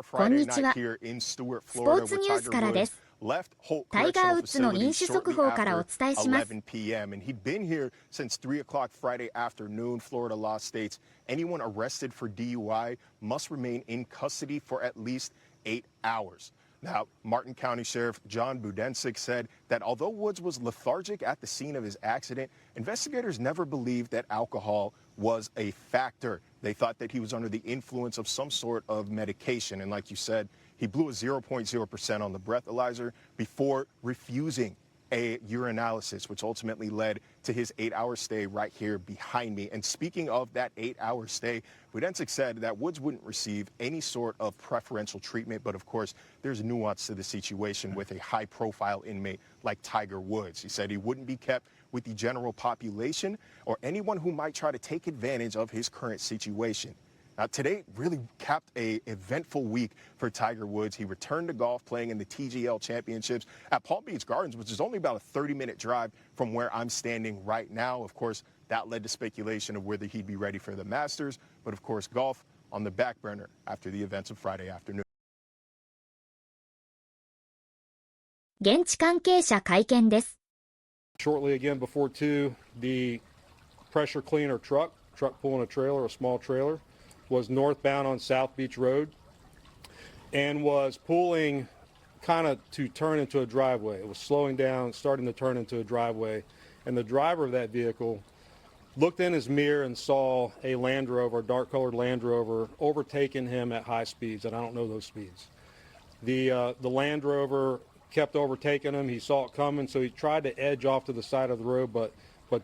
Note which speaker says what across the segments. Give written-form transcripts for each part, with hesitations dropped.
Speaker 1: こんにちは。スポーツニュースからです。タイガー・ウッズの飲酒速報からお伝えします。
Speaker 2: Anyone arrested for DUI must remain in custody for at least 8 hours. Now, Martin County Sheriff John Budensic said that although Woods was lethargic at the scene of his accident, investigators never believed that alcohol was a factor. They thought that he was under the influence of some sort of medication. And like you said, he blew a 0.0% on the breathalyzer before refusing a urinalysis, which ultimately led to his 8-hour stay right here behind me. And speaking of that 8-hour stay, Budensic said that Woods wouldn't receive any sort of preferential treatment, but of course, there's nuance to the situation with a high-profile inmate like Tiger Woods. He said he wouldn't be kept with the general population or anyone who might try to take advantage of his current situation. Now, today really capped an eventful week for Tiger Woods. He returned to golf playing in the TGL Championships at Palm Beach Gardens, which is only about a 30-minute drive from where I'm standing right now. Of course, that led to speculation of whether he'd be ready for the Masters. But of course, golf on the back burner after the events of Friday afternoon.
Speaker 1: 現地関係者会見です。
Speaker 3: Shortly again before 2, the pressure cleaner truck pulling a trailer, a small trailer, was northbound on South Beach Road and was pulling kind of to turn into a driveway. It was slowing down, starting to turn into a driveway. And the driver of that vehicle looked in his mirror and saw a Land Rover, a dark-colored Land Rover, overtaking him at high speeds, and I don't know those speeds. The Land Rover kept overtaking him. He saw it coming, so he tried to edge off to the side of the road, but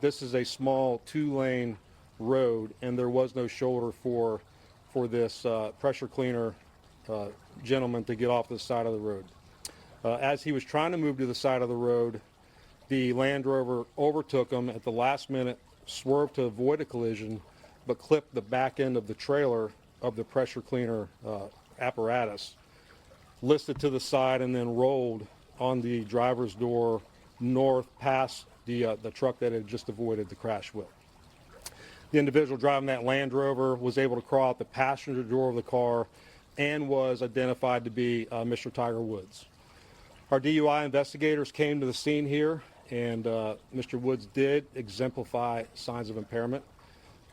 Speaker 3: this is a small 2-lane road, and there was no shoulder for this pressure cleaner gentleman to get off the side of the road. As he was trying to move to the side of the road, the Land Rover overtook him at the last minute, swerved to avoid a collision, but clipped the back end of the trailer of the pressure cleaner apparatus, listed to the side, and then rolled on the driver's door north past the truck that had just avoided the crash with. The individual driving that Land Rover was able to crawl out the passenger door of the car and was identified to be Mr. Tiger Woods. Our DUI investigators came to the scene here, and Mr. Woods did exemplify signs of impairment.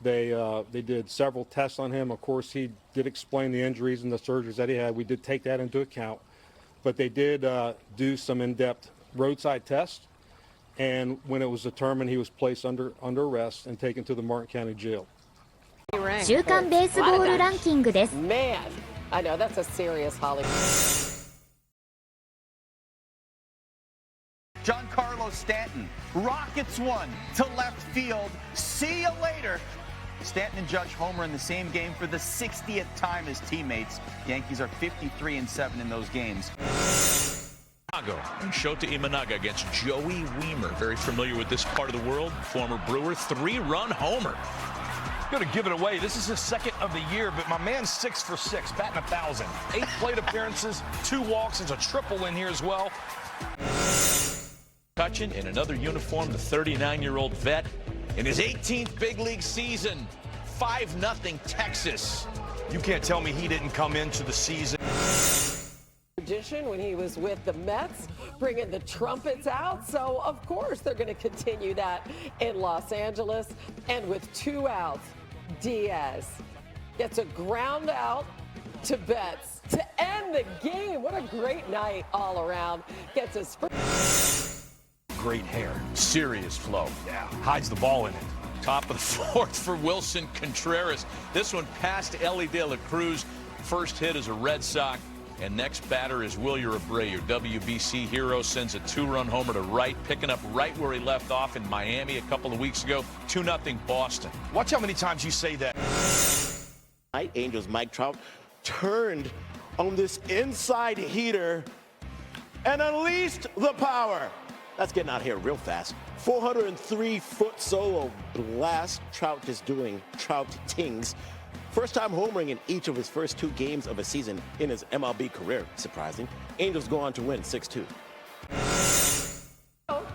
Speaker 3: They did several tests on him. Of course, he did explain the injuries and the surgeries that he had. We did take that into account. But they did do some in-depth roadside tests. And when it was determined, he was placed under arrest and taken to the Martin County Jail.
Speaker 1: 週刊ベースボールランキングです。
Speaker 4: Man, I know that's a serious Hollywood.
Speaker 5: Giancarlo Stanton, Rockets one to left field. See you later. Stanton and Judge homer in the same game for the 60th time as teammates. Yankees are 53-7 in those games.
Speaker 6: Shota Imanaga against Joey Wiemer. Very familiar with this part of the world. Former Brewer, 3-run homer.
Speaker 7: Going to give it away. This is his second of the year, but my man's 6 for 6, batting 1,000. 8 plate appearances, 2 walks. There's a triple in here as well.
Speaker 6: Cutchin in another uniform, the 39-year-old vet. In his 18th big league season, 5-0 Texas.
Speaker 7: You can't tell me he didn't come into the season.
Speaker 4: When he was with the Mets, bringing the trumpets out. So, of course, they're going to continue that in Los Angeles. And with 2 outs, Diaz gets a ground out to Betts to end the game. What a great night all around. Gets his first.
Speaker 7: Great hair, serious flow. Yeah, hides the ball in it.
Speaker 6: Top of the 4th for Wilson Contreras. This one past Ellie De La Cruz. First hit as a Red Sox. And next batter is Wilyer Abreu. WBC hero sends a 2-run homer to right, picking up right where he left off in Miami a couple of weeks ago. 2-0 Boston.
Speaker 7: Watch how many times you say that.
Speaker 8: Angels Mike Trout turned on this inside heater and unleashed the power. That's getting out here real fast. 403-foot solo blast. Trout just doing Trout tings. First time homering in each of his first 2 games of a season in his MLB career. Surprising. Angels go on to win 6-2.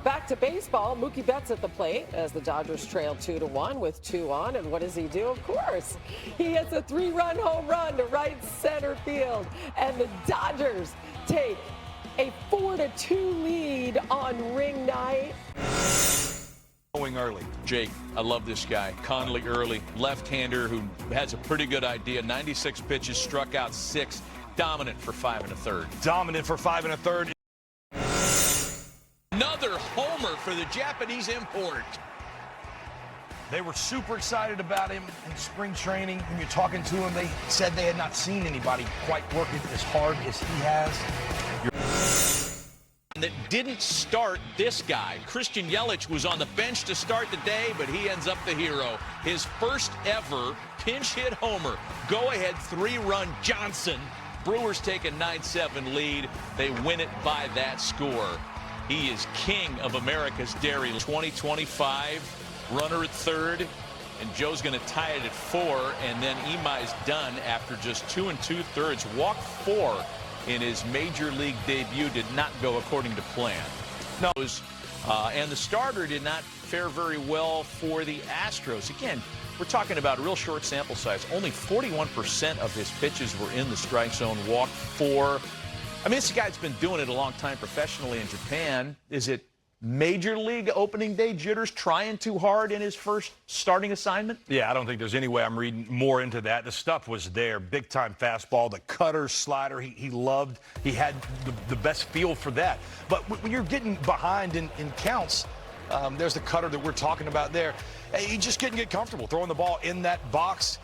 Speaker 4: Back back to baseball. Mookie Betts at the plate as the Dodgers trail 2-1 with 2 on. And what does he do? Of course, he hits a 3-run home run to right center field. And the Dodgers take a 4-2 lead on ring night.
Speaker 6: Going early. Jake, I love this guy. Conley early, left-hander who has a pretty good idea. 96 pitches, struck out 6. Dominant for 5 1/3.
Speaker 7: Dominant for 5 1/3.
Speaker 6: Another homer for the Japanese import.
Speaker 7: They were super excited about him in spring training. When you're talking to him, they said they had not seen anybody quite working as hard as he has.
Speaker 6: That didn't start this guy. Christian Yelich was on the bench to start the day, but he ends up the hero. His first ever pinch hit homer. Go-ahead 3-run Johnson. Brewers take a 9-7 lead. They win it by that score. He is king of America's dairy. 20-25, runner at third, and Joe's going to tie it at 4, and then Imai's done after just 2 2/3. Walked 4 in his major league debut. Did not go according to plan. No, and the starter did not fare very well for the Astros. Again, we're talking about a real short sample size. Only 41% of his pitches were in the strike zone. Walked 4. I mean, this guy's been doing it a long time professionally in Japan. Is it major league opening day jitters, trying too hard in his first starting assignment?
Speaker 7: Yeah, I don't think there's any way I'm reading more into that. The stuff was there. Big-time fastball, the cutter, slider, he loved. He had the best feel for that. But when you're getting behind in counts, there's the cutter that we're talking about there. He just couldn't get comfortable throwing the ball in that box.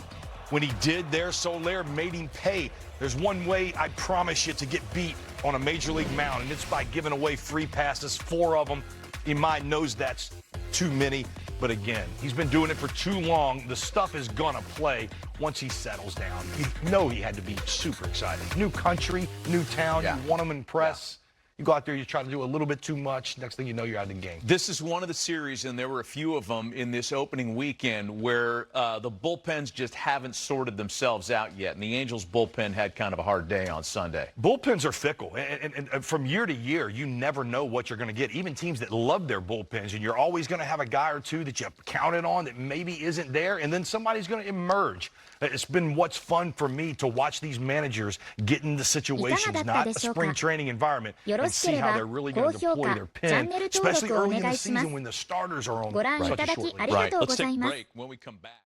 Speaker 7: When he did there, Soler made him pay. There's one way, I promise you, to get beat on a major league mound, and it's by giving away free passes, 4 of them. Imai knows that's too many, but again, he's been doing it for too long. The stuff is gonna play once he settles down. You know he had to be super excited. New country, new town, you want him to impress. You go out there, you try to do a little bit too much. Next thing you know, you're out of the game.
Speaker 6: This is one of the series, and there were a few of them in this opening weekend where the bullpens just haven't sorted themselves out yet. And the Angels bullpen had kind of a hard day on Sunday.
Speaker 7: Bullpens are fickle. And from year to year, you never know what you're going to get. Even teams that love their bullpens, and you're always going to have a guy or two that you counted on that maybe isn't there, and then somebody's going to emerge. It's been what's fun for me to watch these managers get into situations, not a spring training environment, and see how they're really going to deploy their pen, especially early in the season when the starters are on such a short leash.
Speaker 6: Right. Let's take a break. When we come back.